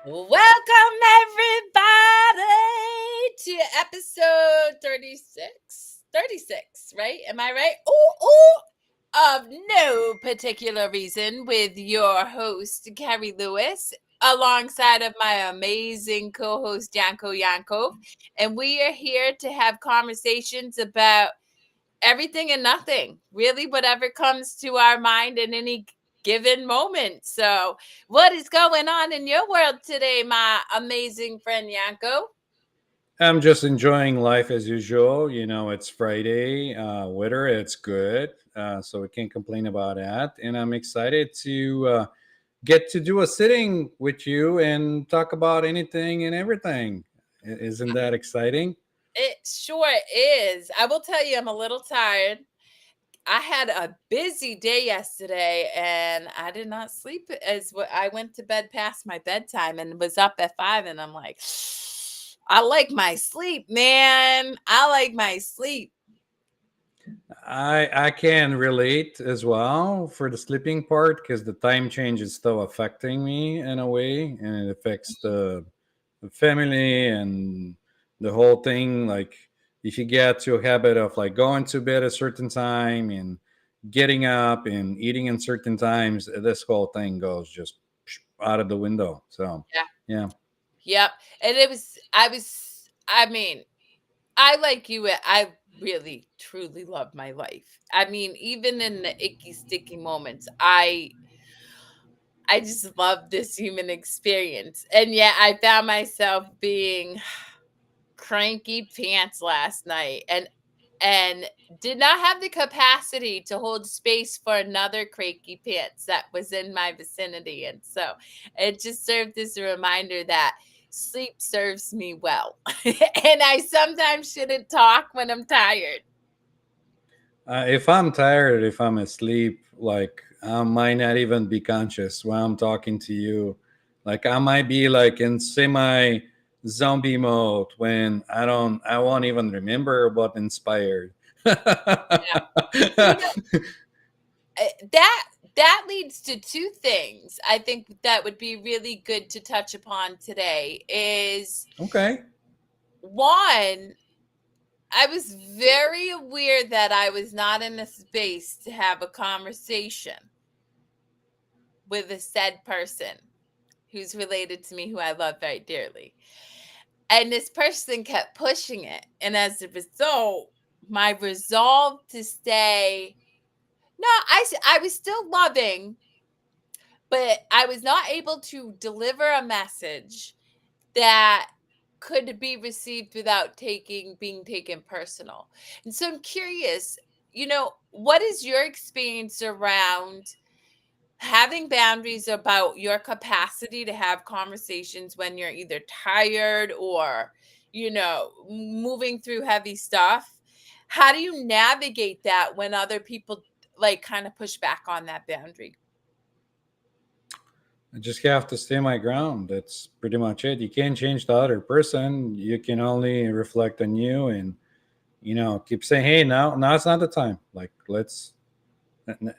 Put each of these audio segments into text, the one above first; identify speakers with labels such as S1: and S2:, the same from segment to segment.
S1: Welcome, everybody, to episode 36. 36, right? Am I right? Of no particular reason, with your host, Kerri Lewis, alongside of my amazing co host, Yankov. And we are here to have conversations about everything and nothing, really, whatever comes to our mind in any given moment. So, what is going on in your world today, my amazing friend Yanko?
S2: I'm just enjoying life as usual. It's Friday. Weather, it's good. So we can't complain about that. And I'm excited to get to do a sitting with you and talk about anything and everything. Isn't that exciting?
S1: It sure is. I will tell you, I'm a little tired. I had a busy day yesterday and I did not sleep as what I went to bed past my bedtime and was up at 5 and I'm like, I like my sleep, man. I like my sleep.
S2: I can relate as well for the sleeping part because the time change is still affecting me in a way, and it affects the family and the whole thing. Like if you get to a habit of like going to bed a certain time and getting up and eating in certain times, this whole thing goes just out of the window. So
S1: Yeah.
S2: yeah.
S1: Yep. And I mean, I like you. I really, truly love my life. I mean, even in the icky, sticky moments, I just love this human experience. And yet I found myself being cranky pants last night and did not have the capacity to hold space for another cranky pants that was in my vicinity. And so it just served as a reminder that sleep serves me well. And I sometimes shouldn't talk when I'm tired.
S2: If I'm tired, if I'm asleep, like I might not even be conscious when I'm talking to you. Like I might be like in semi zombie mode when I won't even remember what inspired.
S1: Yeah. You know, that leads to two things I think that would be really good to touch upon today is
S2: Okay.
S1: one, I was very aware that I was not in a space to have a conversation with a said person who's related to me, who I love very dearly. And this person kept pushing it. And as a result, my resolve to stay, no, I was still loving, but I was not able to deliver a message that could be received without being taken personal. And so I'm curious, what is your experience around having boundaries about your capacity to have conversations when you're either tired or, moving through heavy stuff? How do you navigate that when other people like kind of push back on that boundary?
S2: I just have to stay my ground. That's pretty much it. You can't change the other person. You can only reflect on you and keep saying, "Hey, now it's not the time. Like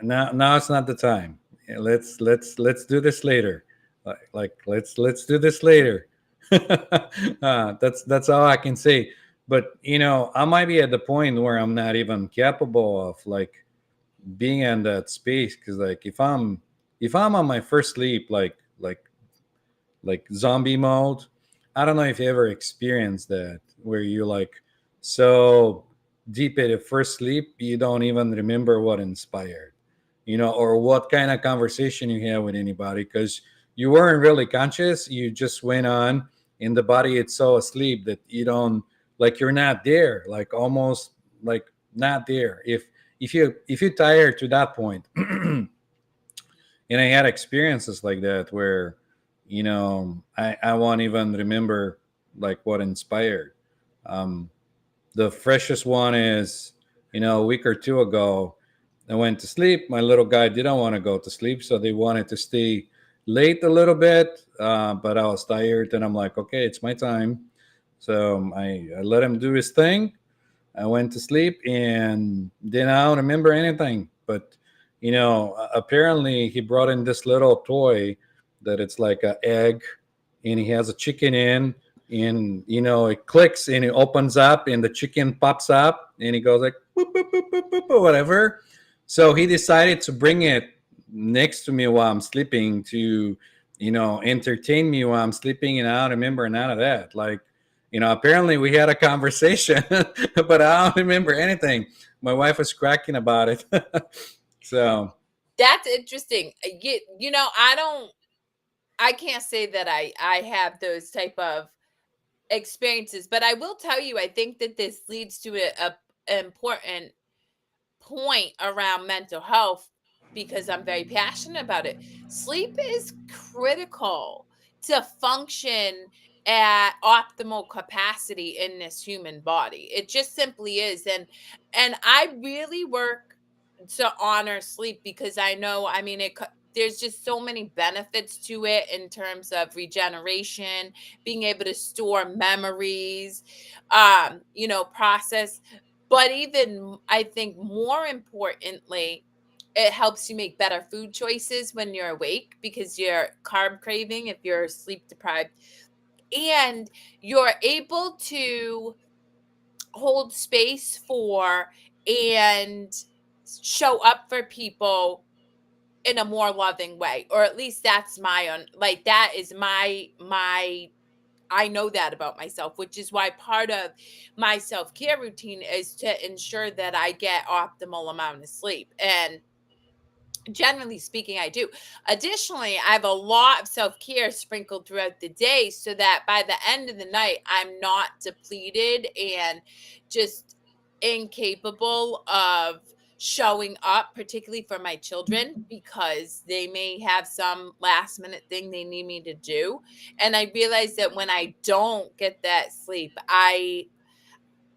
S2: now it's not the time. Yeah, let's do this later. Let's do this later." That's all I can say. But I might be at the point where I'm not even capable of like being in that space because like if I'm on my first sleep like zombie mode. I don't know if you ever experienced that where you're like so deep at first sleep you don't even remember what inspired, or what kind of conversation you had with anybody because you weren't really conscious. You just went on, and the body it's so asleep that you don't like you're not there, like almost like not there. If you're tired to that point, and I had experiences like that where I won't even remember like what inspired. um, the freshest one is a week or two ago I went to sleep. My little guy didn't want to go to sleep, so they wanted to stay late a little bit, but I was tired and I'm like, okay, it's my time. So I let him do his thing. I went to sleep and then I don't remember anything. But apparently he brought in this little toy that it's like a egg, and he has a chicken in, and it clicks and it opens up and the chicken pops up and he goes like boop, boop, boop, boop, boop, or whatever. So he decided to bring it next to me while I'm sleeping to entertain me while I'm sleeping, and I don't remember none of that. Like, apparently we had a conversation, but I don't remember anything. My wife was cracking about it. So
S1: That's interesting. I can't say that I have those type of experiences, but I will tell you, I think that this leads to a important point around mental health because I'm very passionate about it. Sleep is critical to function at optimal capacity in this human body. It just simply is. And I really work to honor sleep because I know, I mean, there's just so many benefits to it in terms of regeneration, being able to store memories, process, but even I think more importantly, it helps you make better food choices when you're awake because you're carb craving if you're sleep deprived. And you're able to hold space for and show up for people in a more loving way. Or at least that's my own, like that is my I know that about myself, which is why part of my self-care routine is to ensure that I get optimal amount of sleep. And generally speaking, I do. Additionally, I have a lot of self-care sprinkled throughout the day so that by the end of the night, I'm not depleted and just incapable of showing up, particularly for my children, because they may have some last minute thing they need me to do. And I realize that when I don't get that sleep, I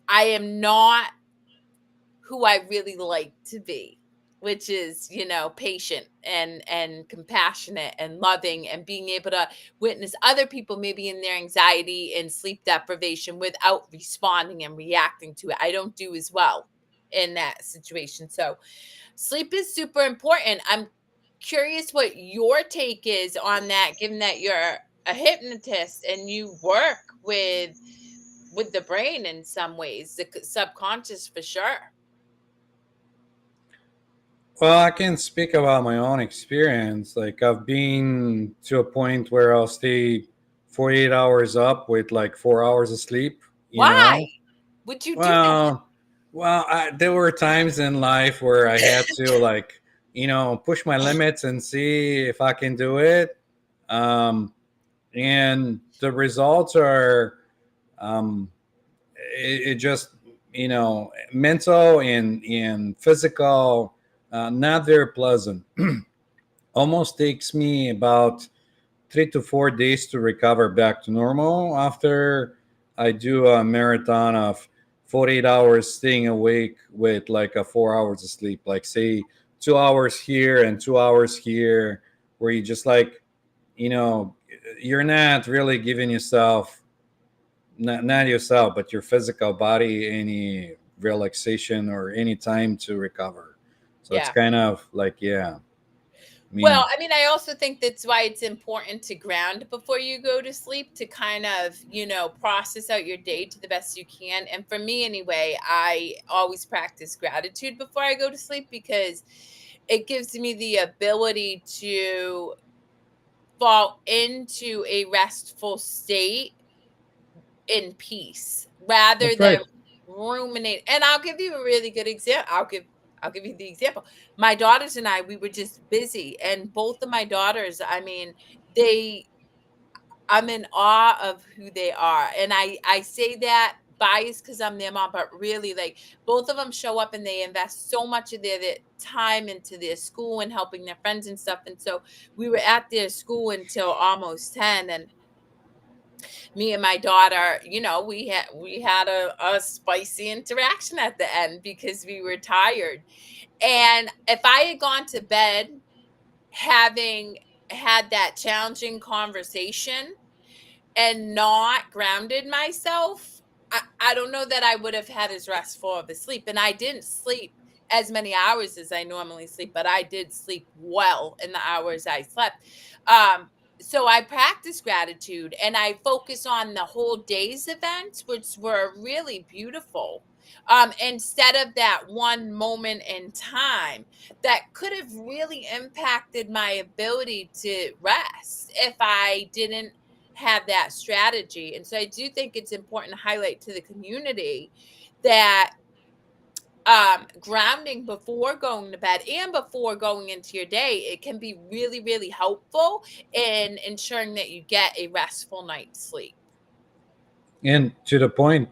S1: am not who I really like to be, which is, patient and compassionate and loving and being able to witness other people maybe in their anxiety and sleep deprivation without responding and reacting to it. I don't do as well in that situation. So, sleep is super important. I'm curious what your take is on that, given that you're a hypnotist and you work with the brain in some ways, the subconscious for sure.
S2: well, I can speak about my own experience. Like, I've been to a point where I'll stay 48 hours up with like 4 hours of sleep, you
S1: Why
S2: know?
S1: would you do that?
S2: Well, there were times in life where I had to, like, push my limits and see if I can do it. Um, and the results are, um, it just, mental and physical, not very pleasant. Almost takes me about 3 to 4 days to recover back to normal after I do a marathon of 48 hours staying awake with like a 4 hours of sleep. Like, say, 2 hours here and 2 hours here, where you just like, you know, you're not really giving yourself, not yourself, but your physical body any relaxation or any time to recover. So it's
S1: Yeah.
S2: kind of like, yeah, I
S1: Well,
S2: mean,
S1: I mean, I also think that's why it's important to ground before you go to sleep to kind of, process out your day to the best you can. And for me, anyway, I always practice gratitude before I go to sleep because it gives me the ability to fall into a restful state in peace rather
S2: that's
S1: than
S2: right.
S1: ruminate. And I'll give you a really good example. I'll give you the example. My daughters and I, we were just busy, and both of my daughters, I mean, they I'm in awe of who they are. And I say that biased because I'm their mom, but really, like, both of them show up and they invest so much of their time into their school and helping their friends and stuff. And so we were at their school until almost 10, and me and my daughter, we had a spicy interaction at the end because we were tired. And if I had gone to bed having had that challenging conversation and not grounded myself, I don't know that I would have had as restful of a sleep. And I didn't sleep as many hours as I normally sleep, but I did sleep well in the hours I slept. Um, so I practice gratitude and I focus on the whole day's events, which were really beautiful. Instead of that one moment in time that could have really impacted my ability to rest if I didn't have that strategy. And so I do think it's important to highlight to the community that grounding before going to bed and before going into your day, it can be really, really helpful in ensuring that you get a restful night's sleep.
S2: And to the point,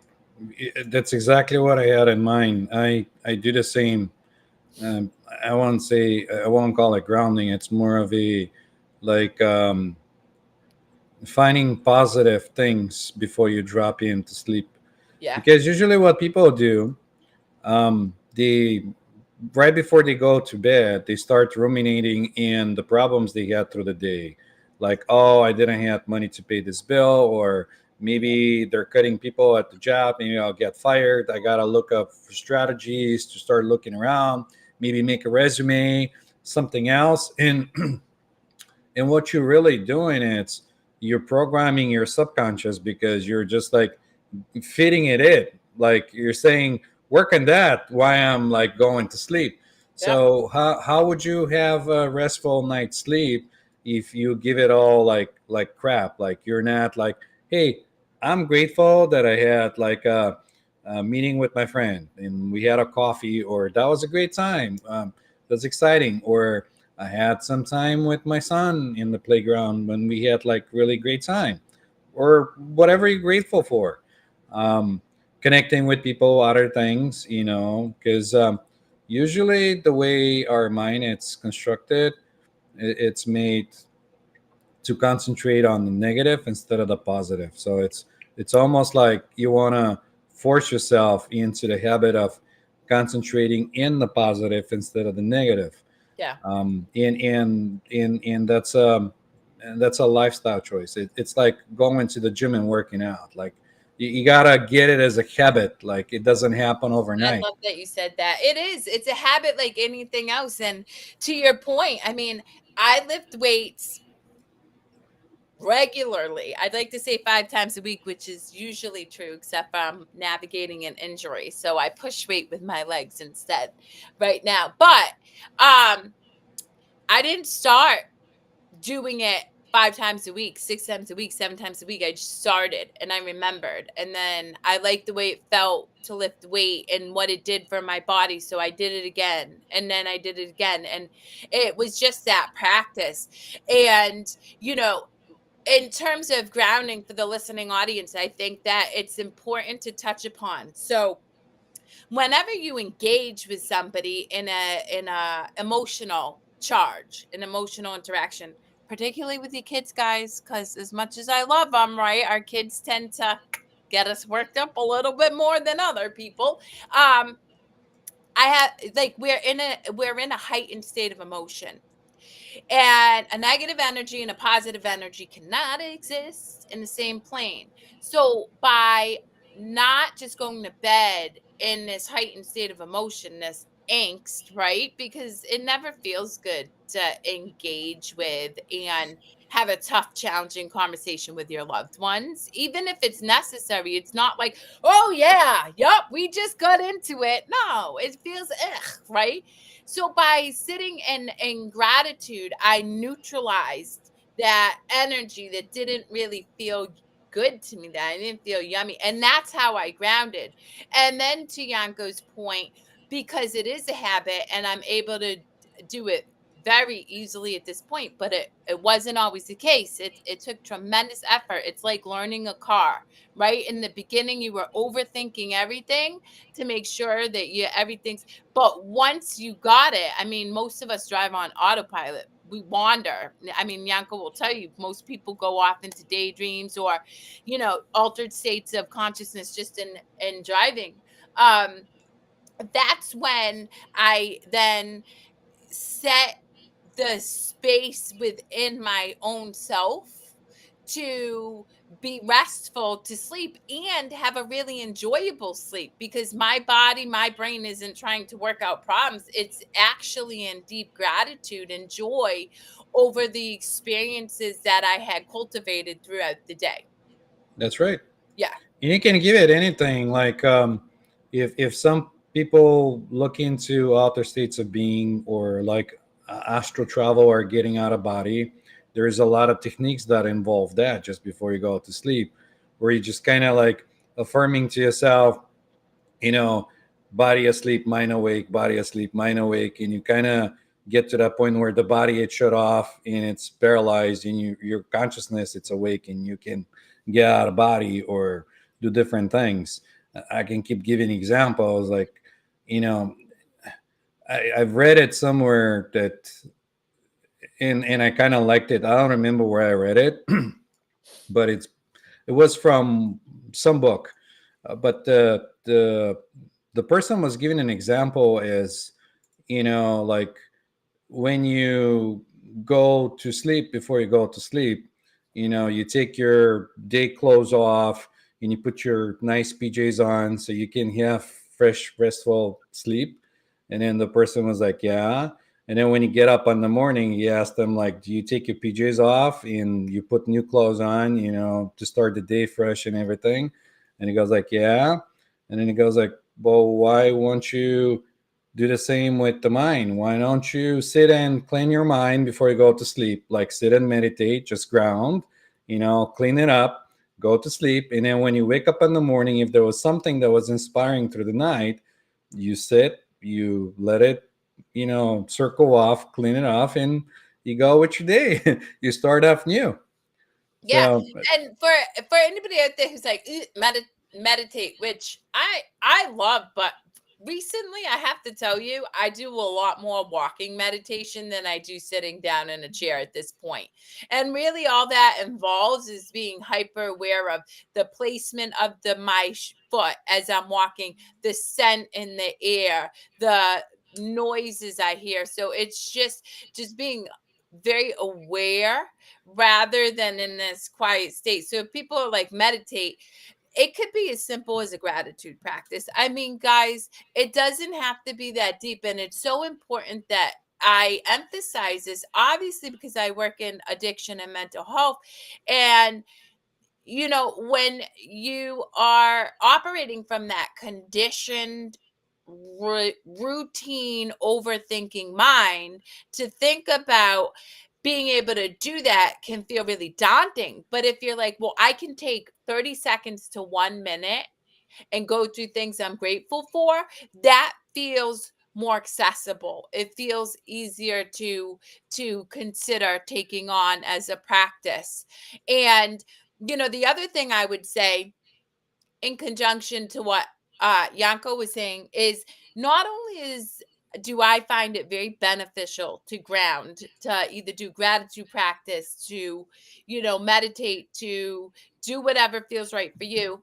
S2: that's exactly what I had in mind. I do the same. um, I won't call it grounding. It's more of a like finding positive things before you drop into sleep,
S1: Yeah.
S2: because usually what people do, they right before they go to bed, they start ruminating in the problems they had through the day, like, oh, I didn't have money to pay this bill, or maybe they're cutting people at the job, maybe I'll get fired, I gotta look up for strategies to start looking around, maybe make a resume, something else. And what you're really doing is you're programming your subconscious, because you're just like fitting it in, like you're saying, work on that while I'm like going to sleep.
S1: Yep.
S2: So how would you have a restful night's sleep if you give it all like crap, like you're not like, hey, I'm grateful that I had like a meeting with my friend and we had a coffee, or that was a great time, that's exciting, or I had some time with my son in the playground when we had like really great time, or whatever you're grateful for. Um, Connecting with people, other things, because usually the way our mind it's constructed, it's made to concentrate on the negative instead of the positive. So it's almost like you want to force yourself into the habit of concentrating in the positive instead of the negative.
S1: Yeah.
S2: And that's a lifestyle choice. It's like going to the gym and working out. Like you gotta get it as a habit. Like it doesn't happen
S1: I
S2: overnight.
S1: love that you said that. It is. It's a habit like anything else. And to your point, I mean, I lift weights regularly. I'd like to say 5 times a week, which is usually true, except I'm navigating an injury. So I push weight with my legs instead right now. But I didn't start doing it 5 times a week, 6 times a week, 7 times a week. I just started and I remembered. And then I liked the way it felt to lift weight and what it did for my body. So I did it again. And then I did it again. And it was just that practice. And, you know, in terms of grounding for the listening audience, I think that it's important to touch upon. So, whenever you engage with somebody in a emotional charge, an emotional interaction, particularly with your kids, guys, because as much as I love them, right, our kids tend to get us worked up a little bit more than other people. um I have like we're in a heightened state of emotion, and a negative energy and a positive energy cannot exist in the same plane. So by not just going to bed in this heightened state of emotion, this angst, right? Because it never feels good to engage with and have a tough, challenging conversation with your loved ones, even if it's necessary. It's not like, oh yeah, yup, we just got into it. No, it feels right? So by sitting in gratitude, I neutralized that energy that didn't really feel good to me, that I didn't feel yummy. And that's how I grounded. And then to Yanko's point, because it is a habit and I'm able to do it very easily at this point, but it wasn't always the case. It took tremendous effort. It's like learning a car, right? In the beginning, you were overthinking everything to make sure that you everything's, but once you got it, I mean, most of us drive on autopilot. We wander. I mean, Yanko will tell you, most people go off into daydreams or, altered states of consciousness just in driving. Um, that's when I then set the space within my own self to be restful, to sleep and have a really enjoyable sleep, because my body, my brain isn't trying to work out problems. It's actually in deep gratitude and joy over the experiences that I had cultivated throughout the day.
S2: That's right.
S1: Yeah.
S2: And you can give it anything. Like if some people look into outer states of being or like astral travel or getting out of body, there's a lot of techniques that involve that just before you go to sleep, where you just kind of like affirming to yourself, you know, body asleep, mind awake, body asleep, mind awake, and you kind of get to that point where the body is shut off and it's paralyzed, and your consciousness it's awake, and you can get out of body or do different things. I can keep giving examples, like, you know, I've read it somewhere that, and I kind of liked it. I don't remember where I read it, but it was from some book. But the person was giving an example as, like when you go to sleep, before you go to sleep, you take your day clothes off and you put your nice PJs on so you can have fresh, restful sleep. And then the person was like, yeah. And then when you get up in the morning, you ask them, like, do you take your PJs off and you put new clothes on, to start the day fresh and everything? And he goes like, yeah. And then he goes like, well, why won't you do the same with the mind? Why don't you sit and clean your mind before you go to sleep? Like sit and meditate, just ground, clean it up, go to sleep. And then when you wake up in the morning, if there was something that was inspiring through the night, you sit, you let it, circle off, clean it off, and you go with your day. You start off new.
S1: Yeah.
S2: So
S1: And for anybody out there who's like, meditate, which I love, but recently I have to tell you, I do a lot more walking meditation than I do sitting down in a chair at this point. And really all that involves is being hyper aware of the placement of my foot as I'm walking, the scent in the air, the noises I hear. So it's just being very aware rather than in this quiet state. So if people are like meditate, it could be as simple as a gratitude practice. I mean, guys, it doesn't have to be that deep. And it's so important that I emphasize this, obviously, because I work in addiction and mental health. And when you are operating from that conditioned, routine, overthinking mind, to think about being able to do that can feel really daunting. But if you're like, well, I can take 30 seconds to 1 minute and go through things I'm grateful for, that feels more accessible. It feels easier to consider taking on as a practice. And the other thing I would say in conjunction to what Yanko was saying is, not only do I find it very beneficial to ground, to either do gratitude practice, to meditate, to do whatever feels right for you.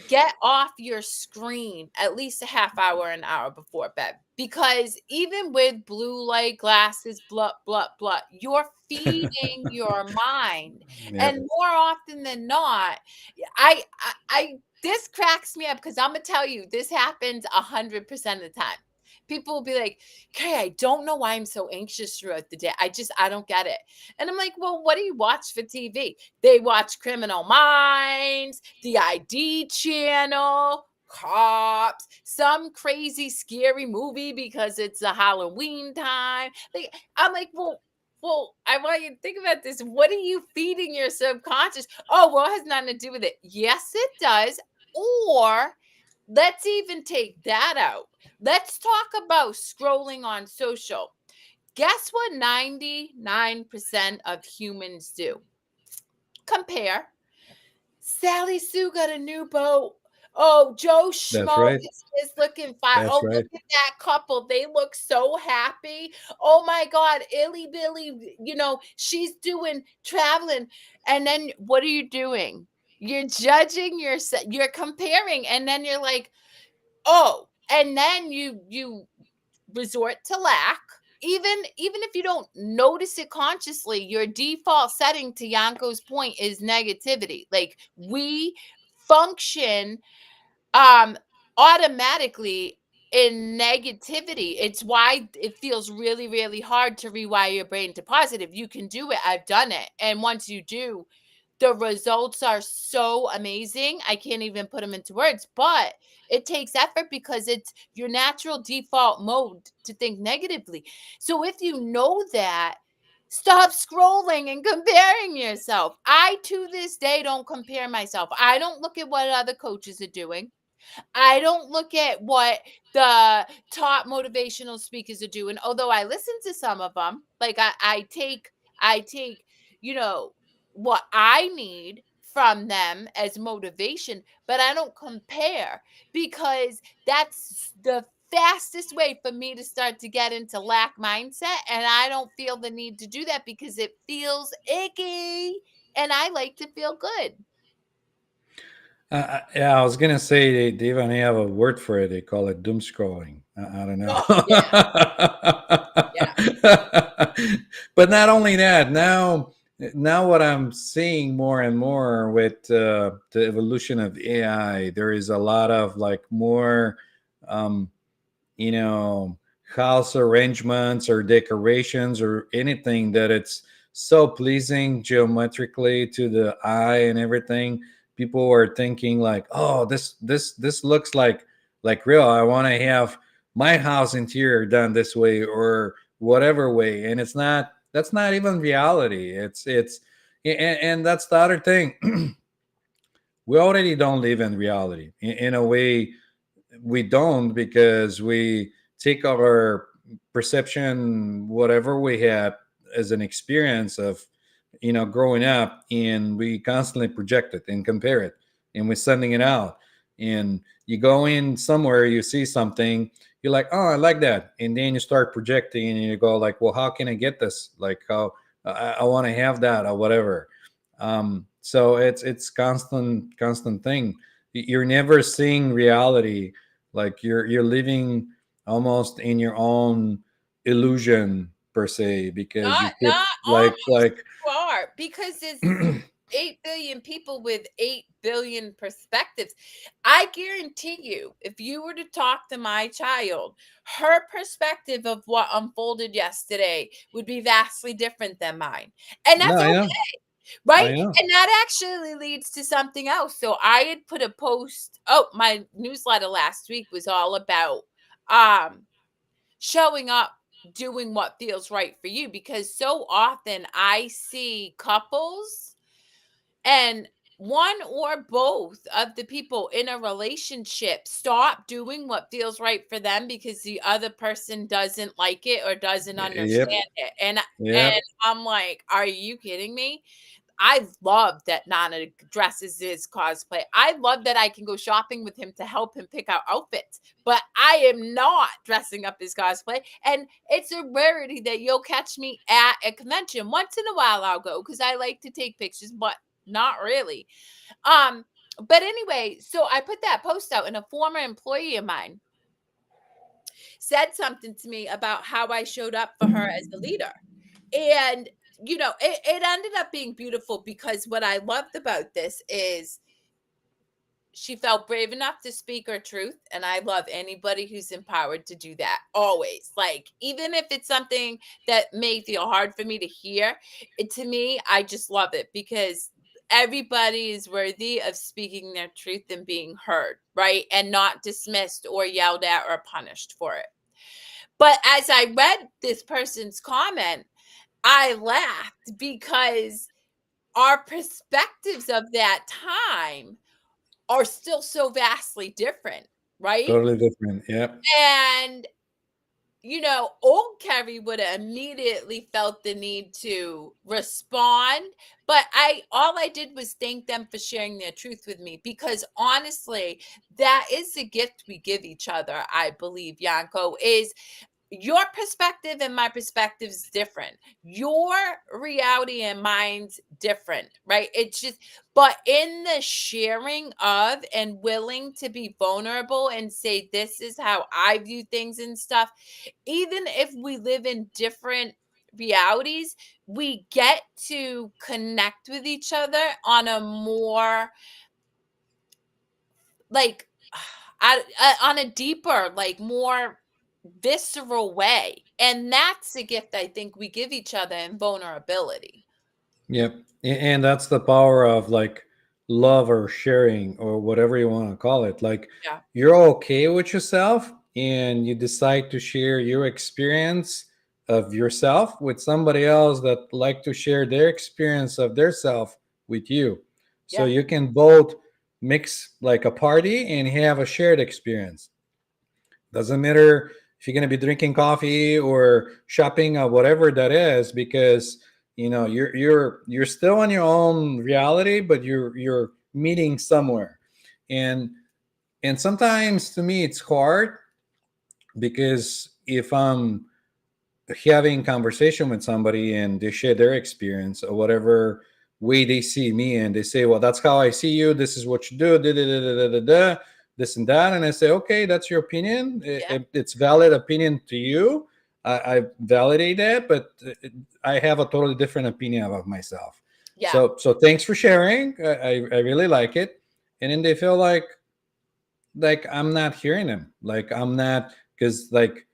S1: Get off your screen at least a half hour, an hour before bed. Because even with blue light glasses, blah, blah, blah, you're feeding your mind. And
S2: yep,
S1: more often than not, this cracks me up because I'm gonna tell you, this happens 100% of the time. People will be like, "Okay, I don't know why I'm so anxious throughout the day. I don't get it." And I'm like, "Well, what do you watch for TV?" They watch Criminal Minds, the ID channel, Cops, some crazy scary movie because it's a Halloween time. Like, I'm like, well, I want you to think about this. What are you feeding your subconscious? Oh, well, it has nothing to do with it. Yes, it does. Or let's even take that out. Let's talk about scrolling on social. Guess what 99% of humans do? Compare. Sally Sue got a new boat. Oh, Joe
S2: that's
S1: Schmo
S2: right.
S1: is looking fine.
S2: That's
S1: Oh, look
S2: right.
S1: at that couple. They look so happy. Oh my God, Illy Billy, she's doing traveling. And then what are you doing? You're judging yourself, you're comparing, and then you're like, oh, and then you resort to lack. Even if you don't notice it consciously, your default setting, to Yanko's point, is negativity. Like, we function um automatically in negativity. It's why it feels really, really hard to rewire your brain to positive. You can do it. I've done it. And once you do, the results are so amazing. I can't even put them into words, but it takes effort because it's your natural default mode to think negatively. So if you know that, stop scrolling and comparing yourself. I, to this day, don't compare myself. I don't look at what other coaches are doing. I don't look at what the top motivational speakers are doing, although I listen to some of them. Like I take, you know, what I need from them as motivation, but I don't compare because that's the fastest way for me to start to get into lack mindset. And I don't feel the need to do that because it feels icky and I like to feel good.
S2: Yeah, I was gonna say they even have a word for it. They call it doom scrolling. I don't know.
S1: Oh, yeah. Yeah.
S2: But not only that, now what I'm seeing more and more with the evolution of AI, there is a lot of like more, um, you know, house arrangements or decorations or anything that it's so pleasing geometrically to the eye and everything. People are thinking like, oh, this looks like real. I want to have my house interior done this way or whatever way. And it's not, that's not even reality. It's and that's the other thing. We already don't live in reality in a way. We don't, because we take our perception, whatever we had as an experience of, growing up, and we constantly project it and compare it, and we're sending it out. And you go in somewhere, you see something, you're like, oh, I like that, and then you start projecting and you go like, well, how can I get this? Like, how I want to have that or whatever. So it's constant thing. You're never seeing reality. Like you're living almost in your own illusion per se, because you keep
S1: Not almost,
S2: like
S1: you are, because there's 8 billion people with 8 billion perspectives. I guarantee you, if you were to talk to my child, her perspective of what unfolded yesterday would be vastly different than mine. And
S2: no,
S1: that's
S2: I
S1: okay,
S2: know,
S1: right?
S2: I know.
S1: And that actually leads to something else. So I had put a post, oh, my newsletter last week was all about um showing up, doing what feels right for you, because so often I see couples and one or both of the people in a relationship stop doing what feels right for them because the other person doesn't like it or doesn't
S2: Yep,
S1: understand it. And
S2: yep.
S1: I'm like, are you kidding me? I love that Nana dresses his cosplay. I love that I can go shopping with him to help him pick out outfits, but I am not dressing up his cosplay. And it's a rarity that you'll catch me at a convention. Once in a while, I'll go because I like to take pictures, but not really. Um, but anyway, so I put that post out, and a former employee of mine said something to me about how I showed up for her as a leader. And, it ended up being beautiful because what I loved about this is she felt brave enough to speak her truth. And I love anybody who's empowered to do that always. Like, even if it's something that may feel hard for me to hear, to me, I just love it because everybody is worthy of speaking their truth and being heard, right? And not dismissed or yelled at or punished for it. But as I read this person's comment, I laughed because our perspectives of that time are still so vastly different, right?
S2: Totally different. Yep.
S1: And, old Kerri would have immediately felt the need to respond, but all I did was thank them for sharing their truth with me because honestly, that is the gift we give each other, I believe, Yanko, is your perspective and my perspective is different. Your reality and mine's different, right? It's just, but in the sharing of and willing to be vulnerable and say, this is how I view things and stuff, even if we live in different realities, we get to connect with each other on a more like on a deeper, like more visceral way. And that's the gift I think we give each other in vulnerability.
S2: Yep. And that's the power of like love or sharing or whatever you want to call it. Like
S1: Yeah.
S2: you're okay with yourself and you decide to share your experience of yourself with somebody else that like to share their experience of their self with you. So
S1: Yeah.
S2: you can both mix like a party and have a shared experience. Doesn't matter if you're going to be drinking coffee or shopping or whatever that is, because you're still on your own reality, but you're meeting somewhere. And and sometimes to me it's hard because if I'm having conversation with somebody and they share their experience or whatever way they see me and they say, well, that's how I see you, this is what you do, da, da, da, da, da, da, this and that, and I say, okay, that's your opinion,
S1: Yeah.
S2: it's valid opinion to you, I validate that, but I have a totally different opinion about myself.
S1: Yeah.
S2: So thanks for sharing, I really like it. And then they feel like I'm not hearing him. Like I'm not, because like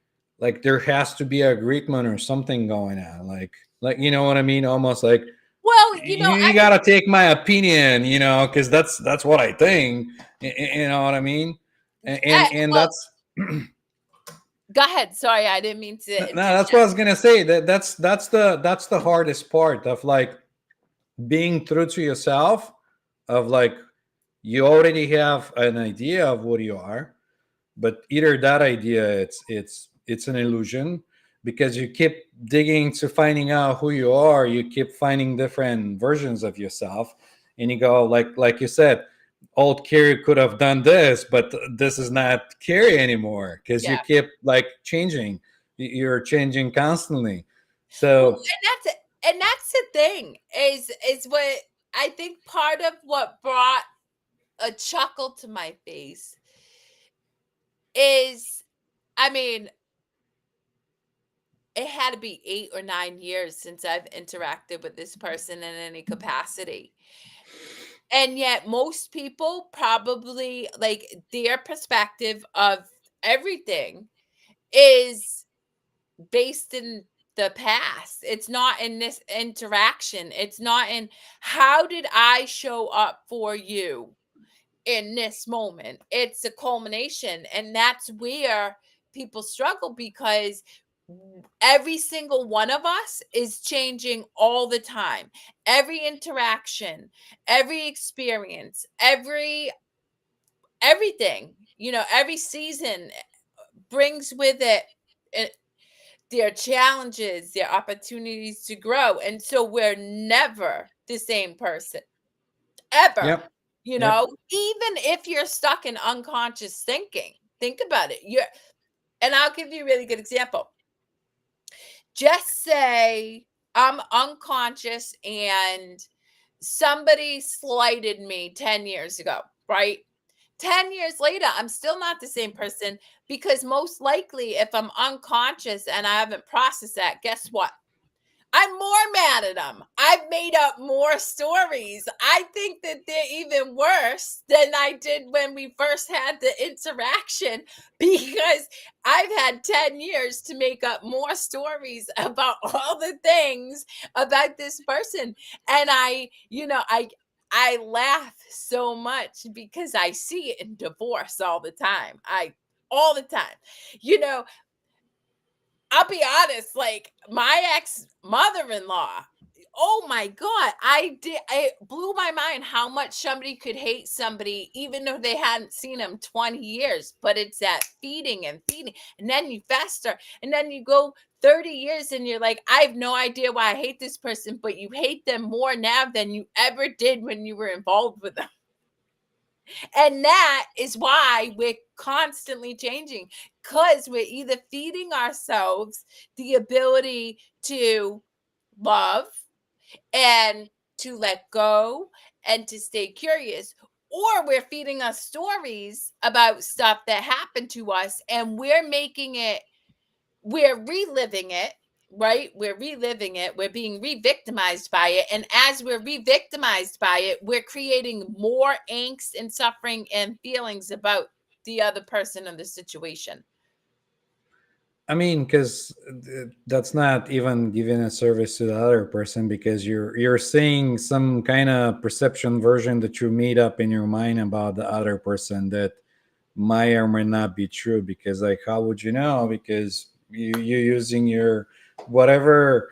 S2: there has to be a agreement or something going on. Like you know what I mean? Almost like
S1: Well,
S2: you gotta take my opinion, because that's what I think. You know what I mean? And
S1: well,
S2: that's
S1: go ahead. Sorry, I didn't mean
S2: no,
S1: to
S2: that's what I
S1: interject.
S2: was gonna say. That's the hardest part of like being true to yourself. Of like you already have an idea of what you are, but either that idea it's an illusion because you keep digging to finding out who you are, you keep finding different versions of yourself, and you go like you said, old Kerri could have done this, but this is not Kerri anymore because you
S1: Yeah.
S2: keep like changing, you're changing constantly.
S1: Well,
S2: So
S1: and that's the thing is what I think part of what brought a chuckle to my face is, I mean, it had to be 8 or 9 years since I've interacted with this person in any capacity. And yet most people probably like their perspective of everything is based in the past. It's not in this interaction. It's not in how did I show up for you in this moment. It's a culmination. And that's where people struggle because every single one of us is changing all the time. Every interaction, every experience, everything, every season brings with it eh, their challenges, their opportunities to grow. And so we're never the same person, ever.
S2: yep,
S1: You
S2: yep,
S1: know, even if you're stuck in unconscious thinking, think about it. And I'll give you a really good example. Just say I'm unconscious and somebody slighted me 10 years ago, right? 10 years later, I'm still not the same person because most likely, if I'm unconscious and I haven't processed that, guess what? I'm more mad at them. I've made up more stories. I think that they're even worse than I did when we first had the interaction because I've had 10 years to make up more stories about all the things about this person. And I laugh so much because I see it in divorce all the time. All the time. You know, I'll be honest, like my ex mother-in-law, oh my God, it blew my mind how much somebody could hate somebody even though they hadn't seen them 20 years. But it's that feeding and feeding. And then you fester, and then you go 30 years and you're like, I have no idea why I hate this person, but you hate them more now than you ever did when you were involved with them. And that is why we're constantly changing because we're either feeding ourselves the ability to love and to let go and to stay curious, or we're feeding us stories about stuff that happened to us and we're reliving it, right? We're reliving it. We're being re-victimized by it. And as we're re-victimized by it, we're creating more angst and suffering and feelings about the other person or the situation.
S2: I mean, because that's not even giving a service to the other person, because you're seeing some kind of perception version that you made up in your mind about the other person that might or may not be true. Because like, how would you know? Because you're using your whatever.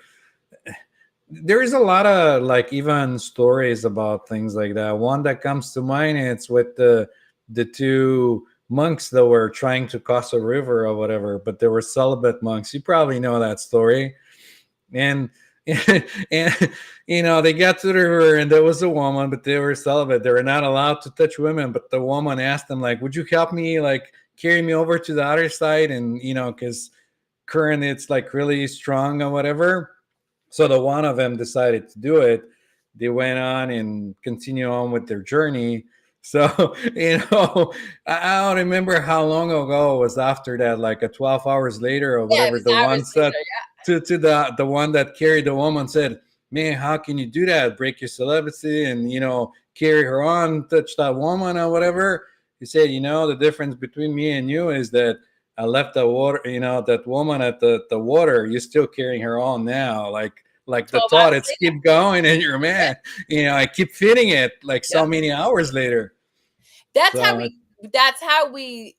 S2: There is a lot of like even stories about things like that. One that comes to mind, it's with the two monks that were trying to cross a river or whatever, but they were celibate monks. You probably know that story. And and they got to the river and there was a woman, but they were celibate. They were not allowed to touch women. But the woman asked them, like, would you help me, like, carry me over to the other side? And because current it's like really strong or whatever. So the one of them decided to do it. They went on and continue on with their journey. So I don't remember how long ago it was after that, like a 12 hours later or
S1: Yeah, it
S2: whatever.
S1: was
S2: The one
S1: hours
S2: said
S1: later.
S2: to the one that carried the woman said, "Man, how can you do that? Break your celibacy and carry her on, touch that woman or whatever." He said, "The difference between me and you is that I left the water, that woman at the water. You're still carrying her on now, like the
S1: 12
S2: thought.
S1: hours
S2: It's
S1: later.
S2: keep going, and you're
S1: Yeah.
S2: mad. I keep feeding it like so
S1: Yep.
S2: many hours later.
S1: That's how
S2: So
S1: we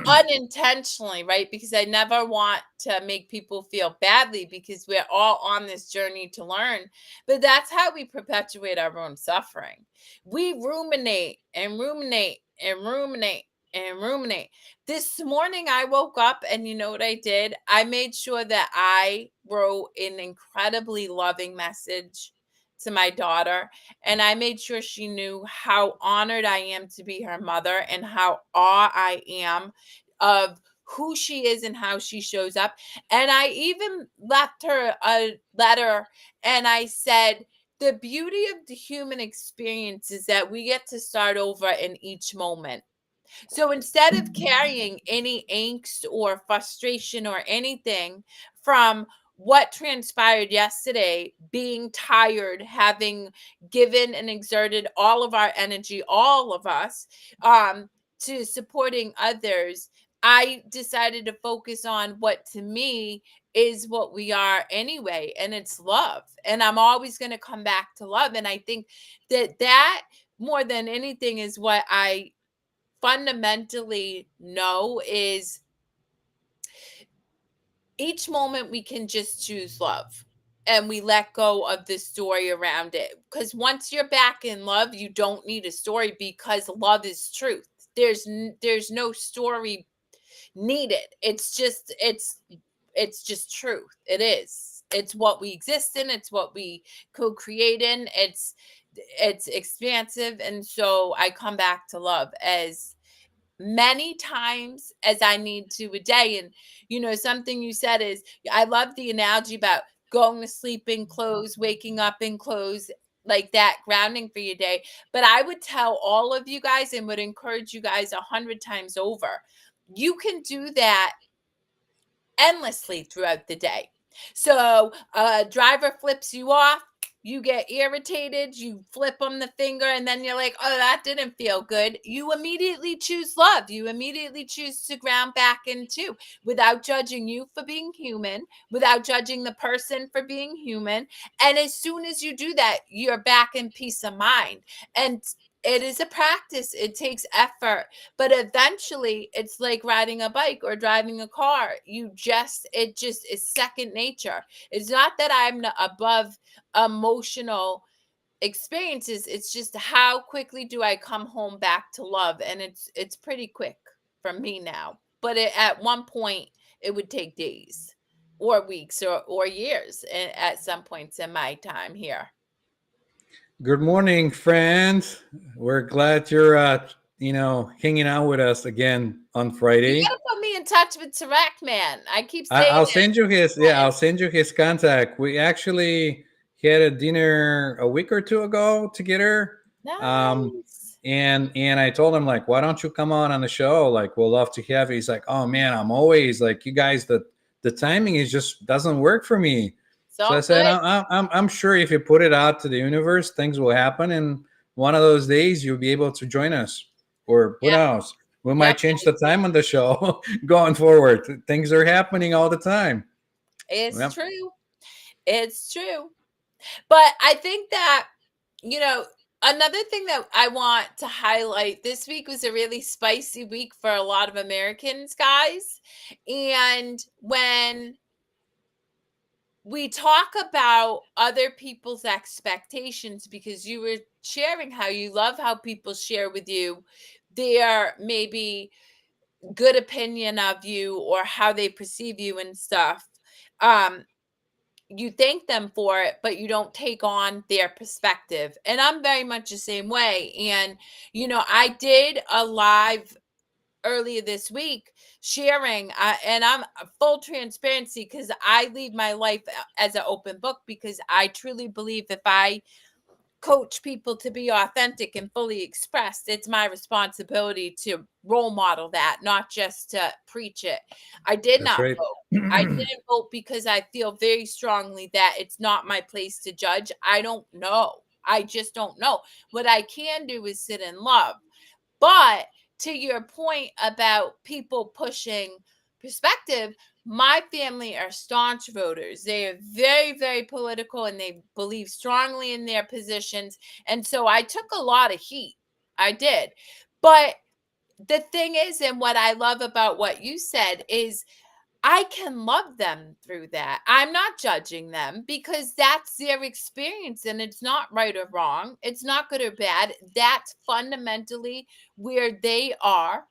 S1: unintentionally, right? Because I never want to make people feel badly because we're all on this journey to learn. But that's how we perpetuate our own suffering. We ruminate and ruminate and ruminate and ruminate. This morning I woke up and you know what I did? I made sure that I wrote an incredibly loving message to my daughter, and I made sure she knew how honored I am to be her mother and how awe I am of who she is and how she shows up. And I even left her a letter and I said, the beauty of the human experience is that we get to start over in each moment. So instead of carrying any angst or frustration or anything from what transpired yesterday, being tired, having given and exerted all of our energy, all of us, to supporting others, I decided to focus on what to me is what we are anyway, and it's love. And I'm always going to come back to love. And I think that more than anything is what I fundamentally know is each moment we can just choose love and we let go of the story around it, because once you're back in love you don't need a story because love is truth. There's no story needed. It's just truth. It's what we exist in, it's what we co-create in. It's expansive, and so I come back to love as many times as I need to a day. And something you said is, I love the analogy about going to sleep in clothes, waking up in clothes, like that grounding for your day. But I would tell all of you guys and would encourage you guys 100 times over, you can do that endlessly throughout the day. So a driver flips you off, you get irritated, you flip them the finger, and then you're like, oh, that didn't feel good. You immediately choose love. You immediately choose to ground back into, without judging you for being human, without judging the person for being human. And as soon as you do that, you're back in peace of mind. And it is a practice, it takes effort, but eventually it's like riding a bike or driving a car. It just is second nature. It's not that I'm above emotional experiences, it's just how quickly do I come home back to love. And it's pretty quick for me now, but at one point it would take days or weeks or years at some points in my time here.
S2: good morning, friends. We're glad you're hanging out with us again on
S1: You
S2: Friday.
S1: gotta put me in touch with Tarek, man. I keep
S2: I,
S1: saying
S2: I'll
S1: it.
S2: send you his I'll send you his contact. We actually had a dinner a week or two ago together. Um,
S1: Nice.
S2: and I told him, like, why don't you come on the show? Like, we'll love to have you. He's like, oh man, I'm always like, you guys, the timing is just doesn't work for me.
S1: It's
S2: So I
S1: all
S2: said,
S1: good.
S2: I'm sure if you put it out to the universe, things will happen, and one of those days you'll be able to join us, or who
S1: Yeah.
S2: knows? We might
S1: Yep,
S2: change the time on the show going forward. Things are happening all the time.
S1: it's
S2: Yep,
S1: true. It's true. But I think that, you know, another thing that I want to highlight, this week was a really spicy week for a lot of Americans, guys. And when we talk about other people's expectations, because you were sharing how you love how people share with you their maybe good opinion of you or how they perceive you and stuff. Um, you thank them for it, but you don't take on their perspective. And I'm very much the same way. And, I did a live earlier this week sharing, and I'm full transparency because I leave my life as an open book, because I truly believe if I coach people to be authentic and fully expressed, it's my responsibility to role model that, not just to preach it. I did
S2: that's
S1: not
S2: right.
S1: vote. I didn't vote because I feel very strongly that it's not my place to judge. I don't know. I just don't know. What I can do is sit in love. But to your point about people pushing perspective, my family are staunch voters. They are very, very political and they believe strongly in their positions. And so I took a lot of heat. I did. But the thing is, and what I love about what you said is, I can love them through that. I'm not judging them because that's their experience and it's not right or wrong. It's not good or bad. That's fundamentally where they are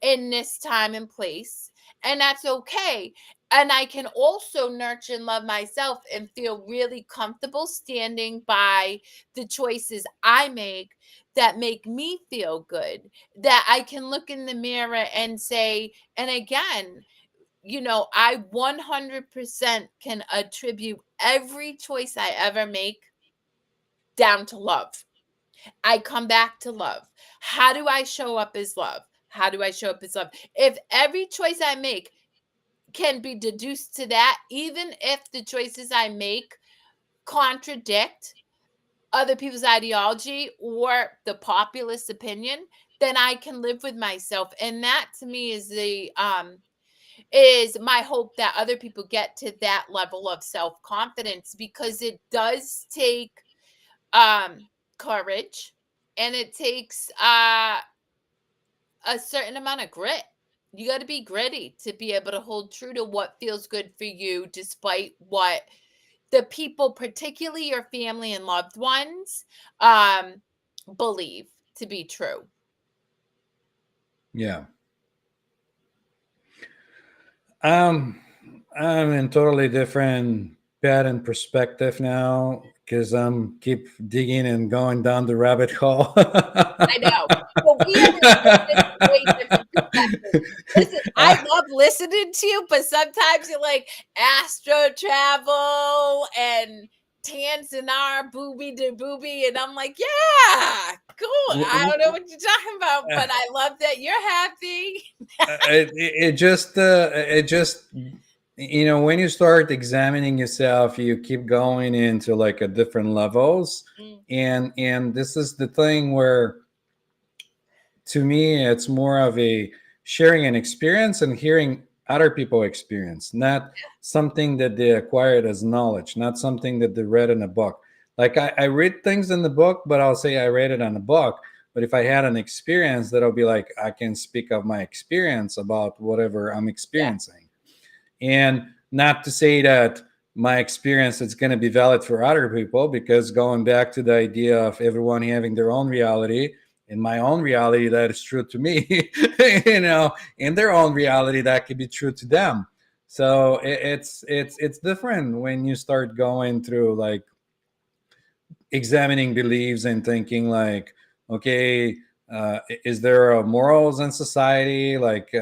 S1: in this time and place. And that's okay. And I can also nurture and love myself and feel really comfortable standing by the choices I make that make me feel good. That I can look in the mirror and say, and again, I 100% can attribute every choice I ever make down to love. I come back to love. How do I show up as love? How do I show up as love? If every choice I make can be deduced to that, even if the choices I make contradict other people's ideology or the populist opinion, then I can live with myself. And that to me is my hope that other people get to that level of self-confidence, because it does take um courage, and it takes a certain amount of grit. You got to be gritty to be able to hold true to what feels good for you, despite what the people, particularly your family and loved ones, um believe to be true.
S2: Yeah. Um, I'm in totally different pattern perspective now because I'm keep digging and going down the rabbit hole.
S1: I know. But we have a way different perspectives. Listen, I love listening to you, but sometimes you're like astro travel and Tanzanar booby to booby, and I'm like, yeah, cool. I don't know what you're talking about, but I love that you're happy.
S2: It just when you start examining yourself, you keep going into like a different levels,
S1: Mm,
S2: and this is the thing where, to me, it's more of a sharing an experience and hearing other people experience, not something that they acquired as knowledge, not something that they read in a book. Like I read things in the book, but I'll say I read it on a book. But if I had an experience, that'll be like I can speak of my experience about whatever I'm
S1: yeah,
S2: experiencing. And not to say that my experience is going to be valid for other people, because going back to the idea of everyone having their own reality, in my own reality that is true to me, in their own reality that could be true to them. So it's different when you start going through like examining beliefs and thinking like, okay, is there a morals in society? Like,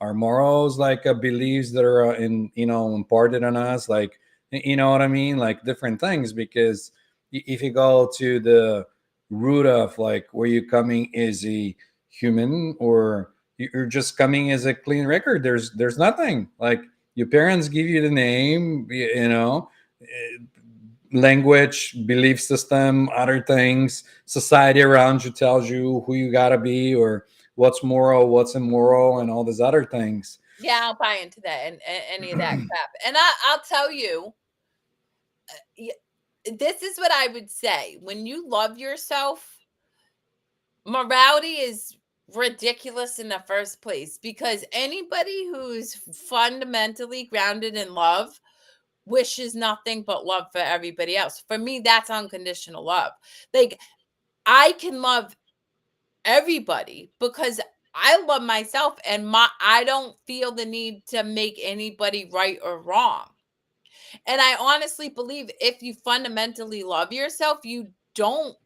S2: are morals like beliefs that are in imparted on us? Like, you know what I mean? Like different things. Because if you go to the root of like where you're coming as a human, or you're just coming as a clean record, there's nothing. Like your parents give you the name, language, belief system, other things, society around you tells you who you gotta be, or what's moral, what's immoral, and all these other things.
S1: Yeah, I'll buy into that and any of that crap. And I'll tell you, this is what I would say. When you love yourself, morality is ridiculous in the first place, because anybody who's fundamentally grounded in love wishes nothing but love for everybody else. For me, that's unconditional love. Like, I can love everybody because I love myself, and I don't feel the need to make anybody right or wrong. And I honestly believe if you fundamentally love yourself, you don't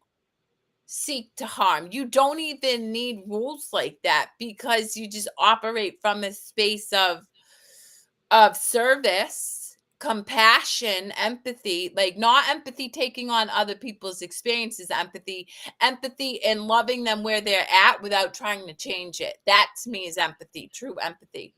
S1: seek to harm. You don't even need rules like that, because you just operate from a space of service, compassion, empathy, like not empathy taking on other people's experiences, empathy and loving them where they're at without trying to change it. That to me is empathy, true empathy.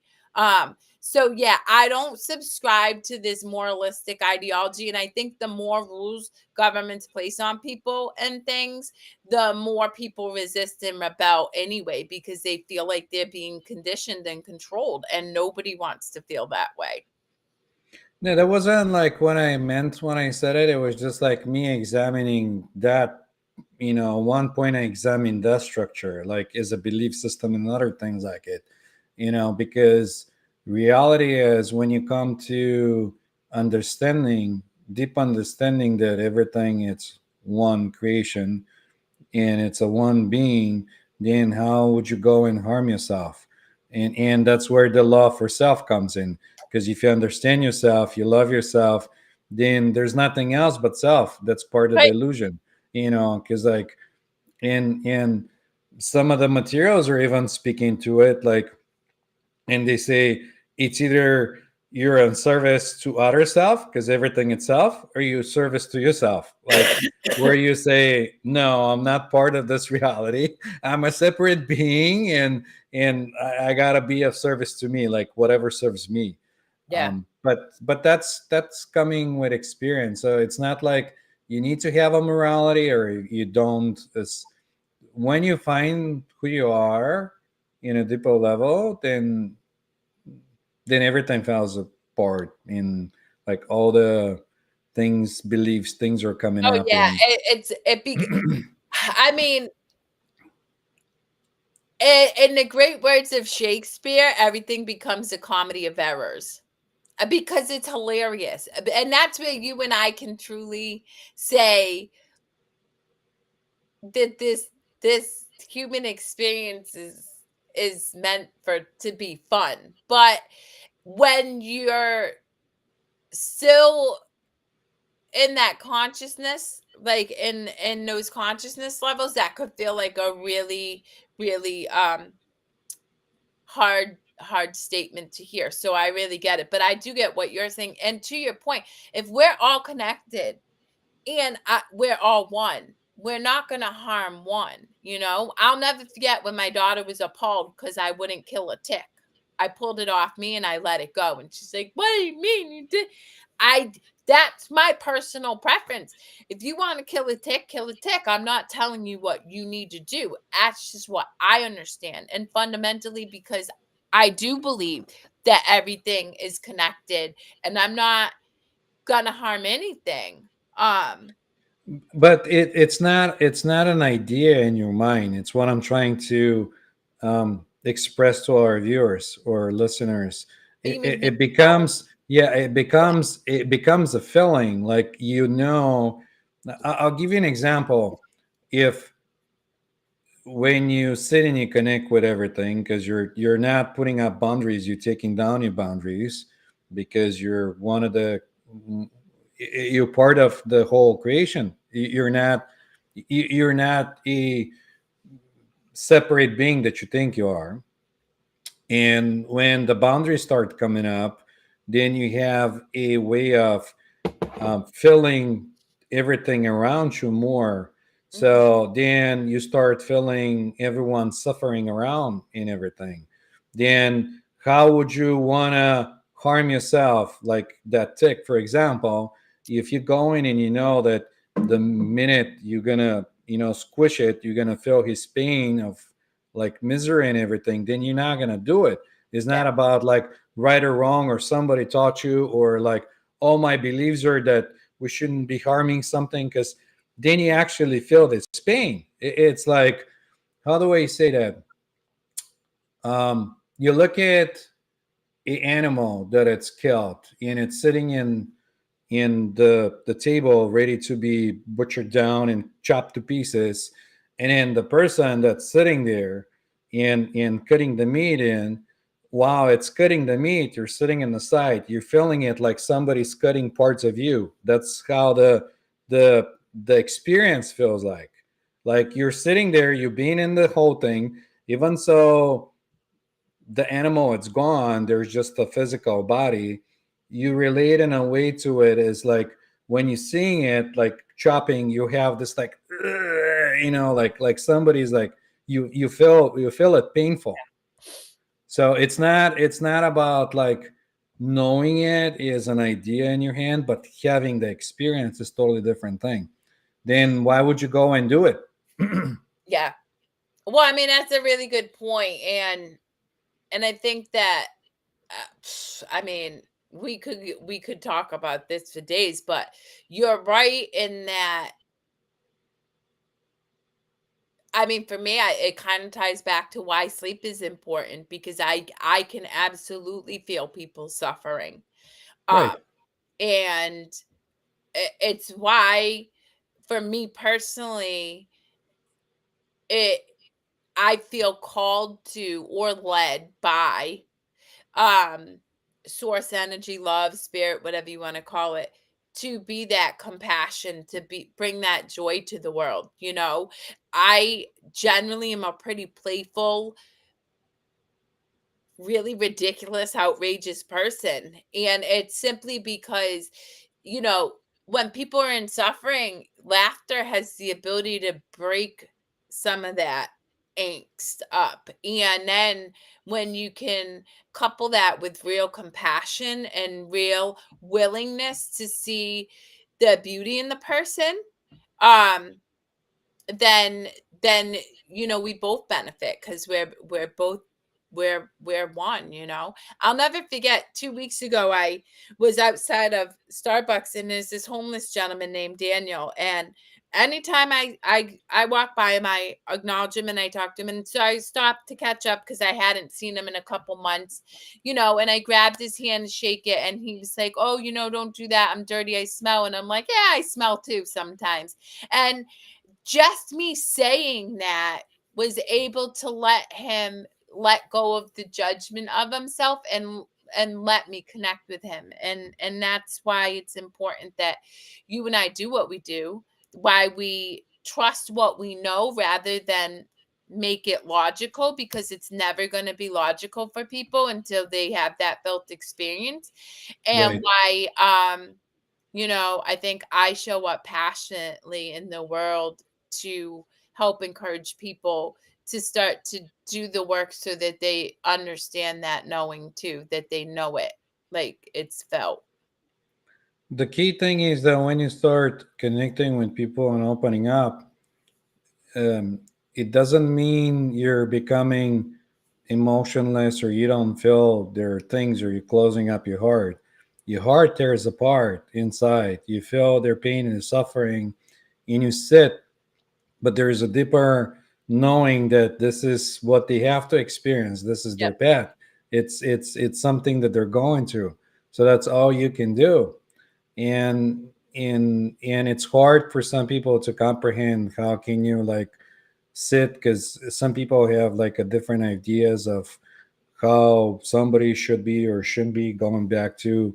S1: So yeah, I don't subscribe to this moralistic ideology, and I think the more rules governments place on people and things, the more people resist and rebel anyway, because they feel like they're being conditioned and controlled, and nobody wants to feel that way.
S2: No, that wasn't like what I meant when I said it. It was just like me examining that. One point I examined that structure, like is a belief system and other things like it. Because reality is when you come to understanding, deep understanding that everything it's one creation and it's a one being, then how would you go and harm yourself? And that's where the law for self comes in. Because if you understand yourself, you love yourself, then there's nothing else but self. That's part of the
S1: Right.
S2: illusion. Because like in some of the materials are even speaking to it, like, and they say it's either you're in service to other self because everything itself, or you service to yourself, like where you say no, I'm not part of this reality, I'm a separate being, and I gotta be of service to me, like whatever serves me.
S1: Yeah.
S2: But that's coming with experience, so it's not like you need to have a morality or you don't. It's when you find who you are in a deeper level, then everything falls apart in like all the things, beliefs, things are coming
S1: Oh
S2: up
S1: yeah,
S2: and
S1: I mean, in the great words of Shakespeare, everything becomes a comedy of errors, because it's hilarious. And that's where you and I can truly say that this human experience is meant for to be fun. But when you're still in that consciousness, like in those consciousness levels, that could feel like a really, really hard statement to hear. So I really get it, but I do get what you're saying. And to your point, if we're all connected and we're all one, we're not going to harm one. I'll never forget when my daughter was appalled because I wouldn't kill a tick. I pulled it off me and I let it go, and she's like, what do you mean you did? I That's my personal preference. If you want to kill a tick, kill a tick. I'm not telling you what you need to do. That's just what I understand. And fundamentally, because I do believe that everything is connected, and I'm not gonna harm anything.
S2: but it's not an idea in your mind. It's what I'm trying to express to our viewers or listeners.
S1: You
S2: it,
S1: mean
S2: it,
S1: the
S2: it
S1: reality?
S2: becomes, yeah, it becomes a feeling, like, I'll give you an example. If when you sit and you connect with everything, because you're not putting up boundaries, you're taking down your boundaries, because you're one of the, you're part of the whole creation. You're not a separate being that you think you are. And when the boundaries start coming up, then you have a way of feeling everything around you more.
S1: Mhm.
S2: So then you start feeling everyone suffering around in everything. Then how would you want to harm yourself? Like that tick, for example, if you go in and you know that the minute you're gonna, squish it, you're gonna feel his pain of like misery and everything, then you're not gonna do it. It's
S1: Yeah.
S2: not about like right or wrong or somebody taught you, or like all my beliefs are that we shouldn't be harming something, because then you actually feel this pain. It's like, how do I say that? You look at a animal that it's killed and it's sitting in the table ready to be butchered down and chopped to pieces, and then the person that's sitting there in cutting the meat in, while it's cutting the meat, you're sitting in the side, you're feeling it like somebody's cutting parts of you. That's how the the experience feels like you're sitting there, you've been in the whole thing. Even so, the animal, it's gone, there's just the physical body. You relate in a way to it, is like when you're seeing it like chopping, you have this like like somebody's like, you feel it painful. So it's not about like knowing it is an idea in your hand, but having the experience is totally different thing. Then why would you go and do it?
S1: Yeah. Well, I mean, that's a really good point, and I think that, I mean, we could talk about this for days, but you're right in that. I mean, for me, it kind of ties back to why sleep is important, because I can absolutely feel people suffering,
S2: Right.
S1: um, and it's why, for me personally, it I feel called to or led by, um source energy, love, spirit, whatever you want to call it, to be that compassion, to be bring that joy to the world, I generally am a pretty playful, really ridiculous, outrageous person. And it's simply because, you know, when people are in suffering, laughter has the ability to break some of that angst up. And then when you can couple that with real compassion and real willingness to see the beauty in the person, um, then then we both benefit, because we're both we're one. I'll never forget, 2 weeks ago I was outside of Starbucks, and there's this homeless gentleman named Daniel, and anytime I walk by him, I acknowledge him and I talk to him, and so I stopped to catch up because I hadn't seen him in a couple months, and I grabbed his hand to shake it, and he was like, "Oh, don't do that, I'm dirty, I smell." And I'm like, "Yeah, I smell too sometimes." And just me saying that was able to let him let go of the judgment of himself, and let me connect with him. And that's why it's important that you and I do what we do, why we trust what we know rather than make it logical, because it's never going to be logical for people until they have that felt experience. And
S2: Right.
S1: why I think I show up passionately in the world to help encourage people to start to do the work, so that they understand that knowing too, that they know it, like it's felt.
S2: The key thing is that when you start connecting with people and opening up, um, it doesn't mean you're becoming emotionless or you don't feel there are things, or you're closing up your heart. Your heart tears apart inside. You feel their pain and suffering, and you sit, but there is a deeper knowing that this is what they have to experience. This is their
S1: Yep.
S2: path. It's something that they're going through. So that's all you can do. And it's hard for some people to comprehend how can you like sit, because some people have like a different ideas of how somebody should be or shouldn't be, going back to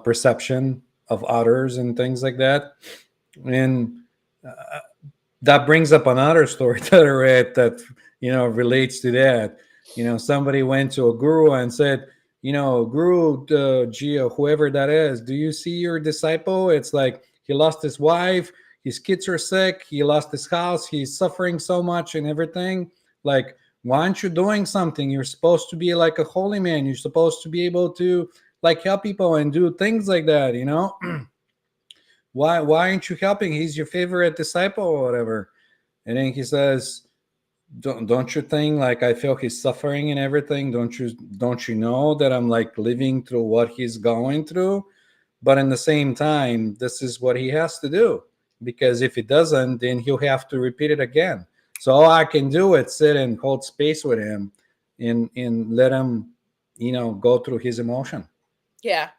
S2: perception of others and things like that. And that brings up another story that I read that relates to that. Somebody went to a guru and said, Guru, Gia, whoever that is, do you see your disciple? It's like he lost his wife, his kids are sick, he lost his house, he's suffering so much and everything. Like, why aren't you doing something? You're supposed to be like a holy man. You're supposed to be able to like help people and do things like that. Why aren't you helping? He's your favorite disciple or whatever. And then he says, don't you think like I feel he's suffering and everything? Don't you know that I'm like living through what he's going through? But in the same time, this is what he has to do, because if he doesn't, then he'll have to repeat it again. So all I can do is sit and hold space with him, and let him, go through his emotion.
S1: Yeah.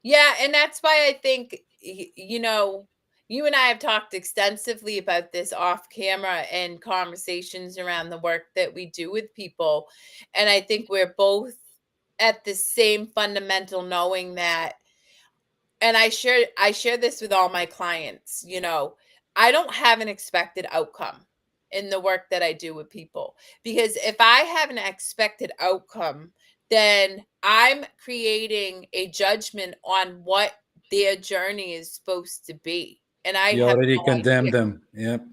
S1: Yeah, and that's why I think you and I have talked extensively about this off camera and conversations around the work that we do with people. And I think we're both at the same fundamental knowing that, and I share this with all my clients, I don't have an expected outcome in the work that I do with people, because if I have an expected outcome, then I'm creating a judgment on what their journey is supposed to be, and I
S2: You
S1: have
S2: already
S1: no idea.
S2: condemned them. Yep.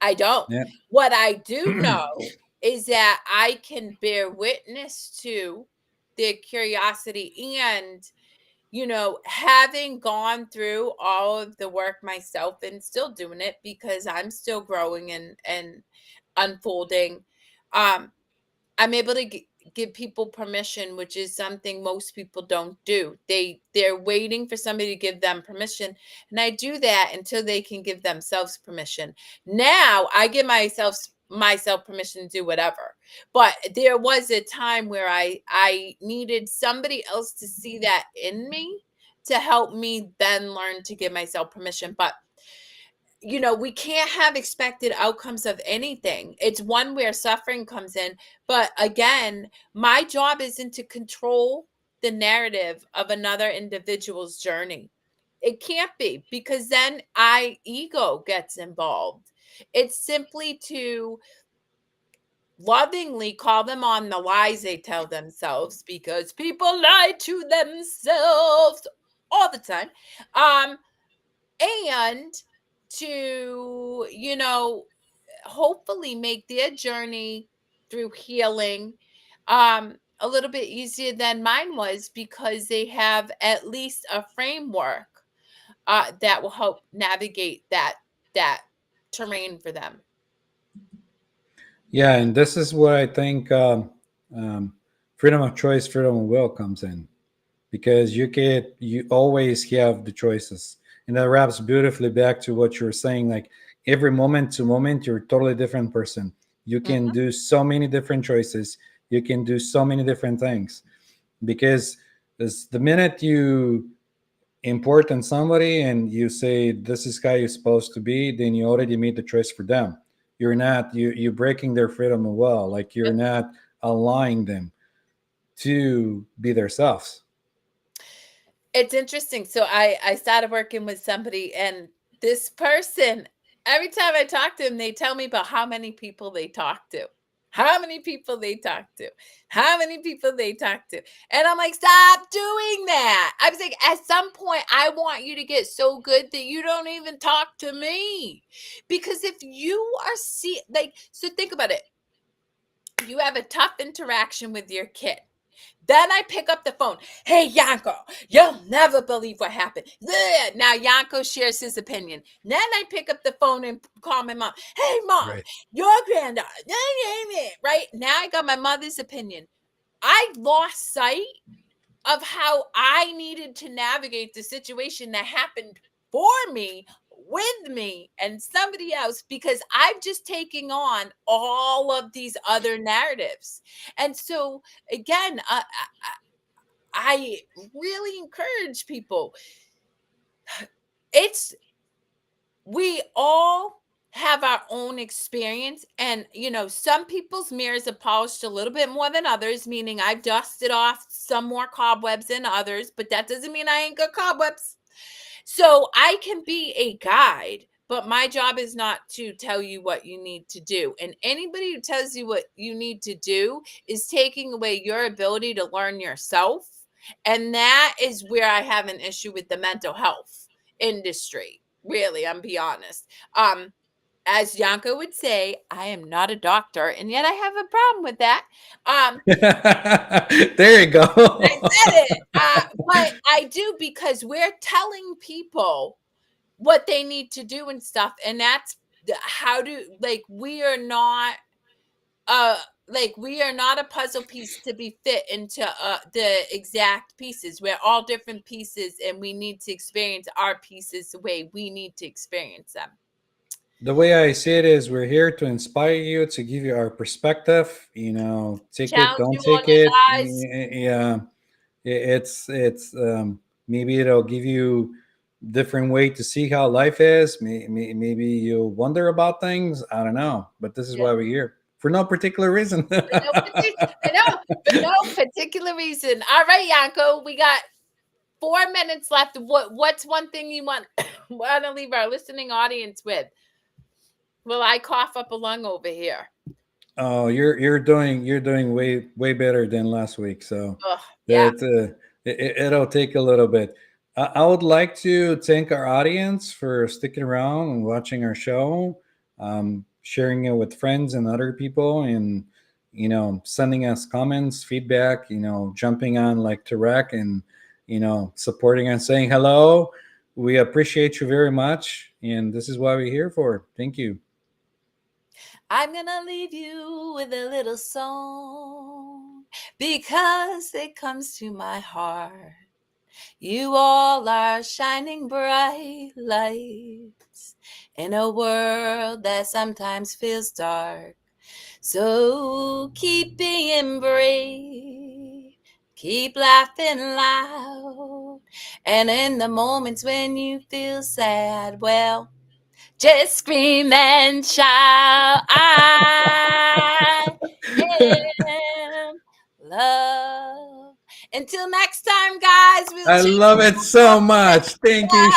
S1: I don't.
S2: Yep.
S1: What I do know is that I can bear witness to their curiosity, and having gone through all of the work myself and still doing it because I'm still growing and unfolding, um, I'm able to give people permission, which is something most people don't do. They're waiting for somebody to give them permission, and I do that until they can give themselves permission. Now I give myself permission to do whatever. But there was a time where I needed somebody else to see that in me to help me then learn to give myself permission. But we can't have expected outcomes of anything. It's one where suffering comes in. But again, my job isn't to control the narrative of another individual's journey. It can't be, because then ego gets involved. It's simply to lovingly call them on the lies they tell themselves, because people lie to themselves all the time. Um, and to hopefully make their journey through healing a little bit easier than mine was, because they have at least a framework that will help navigate that terrain for them.
S2: Yeah, and this is where I think um, freedom of choice, freedom of will comes in, because you always have the choices, and that wraps beautifully back to what you're saying. Like every moment to moment, you're a totally different person. You can
S1: Mhm.
S2: do so many different choices. You can do so many different things, because the minute you important somebody and you say this is how you're supposed to be, then you already made the choice for them. You're breaking their freedom of will. Like you're not allowing them to be themselves.
S1: It's interesting. So I started working with somebody, and this person, every time I talk to them, they tell me about how many people they talk to. How many people they talk to. How many people they talk to. And I'm like, stop doing that. I was like, at some point, I want you to get so good that you don't even talk to me. Because if you are so think about it. You have a tough interaction with your kid. Then I pick up the phone. Hey, Yanko, you'll never believe what happened. Ugh. Now Yanko shares his opinion. Then I pick up the phone and call my mom. Hey, mom,
S2: Right.
S1: your granddaughter. Right now I got my mother's opinion. I lost sight of how I needed to navigate the situation that happened for me, with me, and somebody else, because I'm just taking on all of these other narratives. And so, again, I really encourage people. It's We all have our own experience, and some people's mirrors are polished a little bit more than others, meaning I've dusted off some more cobwebs than others, but that doesn't mean I ain't got cobwebs. So I can be a guide, but my job is not to tell you what you need to do. And anybody who tells you what you need to do is taking away your ability to learn yourself. And that is where I have an issue with the mental health industry. Really, I'm be honest. As Yanko would say, I am not a doctor, and yet I have a problem with that. Um,
S2: There you
S1: I
S2: go.
S1: said it, but I do, because we're telling people what they need to do and stuff, and that's how do, like, we are not. uh like we are not a puzzle piece to be fit into the exact pieces. We're all different pieces, and we need to experience our pieces the way we need to experience them.
S2: The way I see it is, we're here to inspire you, to give you our perspective. Take it,
S1: Challenge
S2: don't
S1: you on
S2: take it.
S1: your lies.
S2: Yeah, it's maybe it'll give you different way to see how life is. Maybe you'll wonder about things. I don't know, but this is
S1: Yeah.
S2: why we're here for no particular reason.
S1: I know, for no particular reason. All right, Yanko, we got 4 minutes left. What's one thing you want to leave our listening audience with? Will I cough up a lung over here?
S2: Oh, you're doing way better than last week. So
S1: Oh, yeah.
S2: that it'll take a little bit. I would like to thank our audience for sticking around and watching our show, sharing it with friends and other people, and sending us comments, feedback. Jumping on like Tarek and supporting us, saying hello. We appreciate you very much, and this is what we're here for. Thank you.
S1: I'm gonna leave you with a little song because it comes to my heart. You all are shining bright lights in a world that sometimes feels dark. So keep being brave, keep laughing loud, and in the moments when you feel sad, well, just scream and shout. I am love. Until next time, guys, we'll
S2: I
S1: check
S2: love it so much. Thank you.